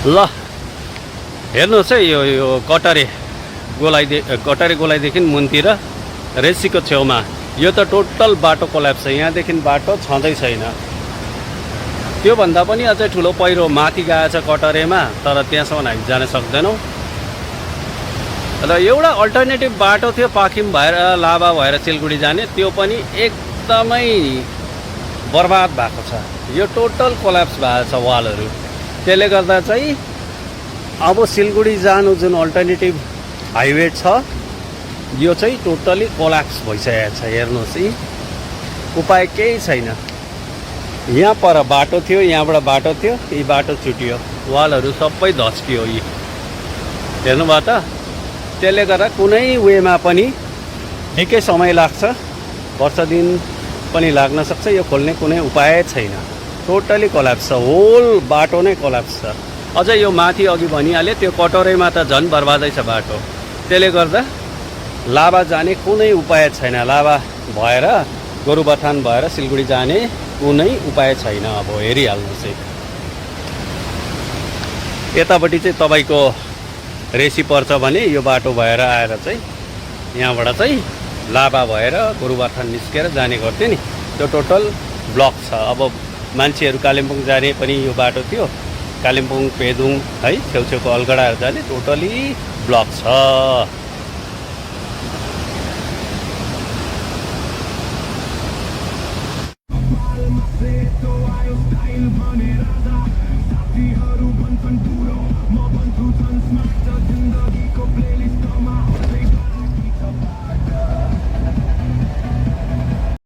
ल हेर्नुहोस् है यो कटारे गोलाइदेखि मुनतिर रेसीको छेउमा यो त टोटल बाटो कोल्याप्स छ। यहाँदेखि बाटो छँदै छैन। त्योभन्दा पनि अझै ठुलो पहिरो माथि गएछ कटरेमा, तर त्यहाँसम्म हामी जान सक्दैनौँ। र एउटा अल्टरनेटिभ बाटो थियो पाखिम भएर लाभा भएर सिलगढी जाने, त्यो पनि एकदमै बर्बाद भएको छ। यो टोटल कोल्याप्स भएको छ वालहरू। त्यसले गर्दा चाहिँ अब सिलगढी जानु जुन अल्टरनेटिभ हाइवे छ यो चाहिँ टोटली कोल्याप्स भइसकेको छ। हेर्नुहोस् यी उपाय केही छैन। यहाँ पर बाटो थियो, यहाँबाट बाटो थियो, यी बाटो छुट्यो, वालहरू सबै धस्कियो। यी हेर्नुभयो त। त्यसले गर्दा कुनै वेमा पनि निकै समय लाग्छ, वर्ष दिन पनि लाग्न सक्छ। यो खोल्ने कुनै उपाय छैन। टोटली कोल्याप्स छ। होल बाटो नै कोल्याप्स छ। अझै यो माथि अघि भनिहालेँ त्यो कटोरेमा त झन् बर्बादै छ बाटो। त्यसले गर्दा लाभा जाने कुनै उपाय छैन। लाभा भएर गोरुबथान भएर सिलगढी जाने कुनै उपाय छैन। अब हेरिहाल्नु चाहिँ यतापट्टि चाहिँ तपाईँको रेसी पर्छ भने यो बाटो भएर आएर चाहिँ यहाँबाट चाहिँ लाभा भएर गोरुबथान निस्केर जाने गर्थ्यो नि, त्यो टोटल ब्लक छ। अब मान्छेहरू कालिम्पोङ जाने पनि यो बाटो थियो, कालिम्पोङ पेदुङ है छेउछेउको अलगढाहरू जाने टोटली ब्लक छ।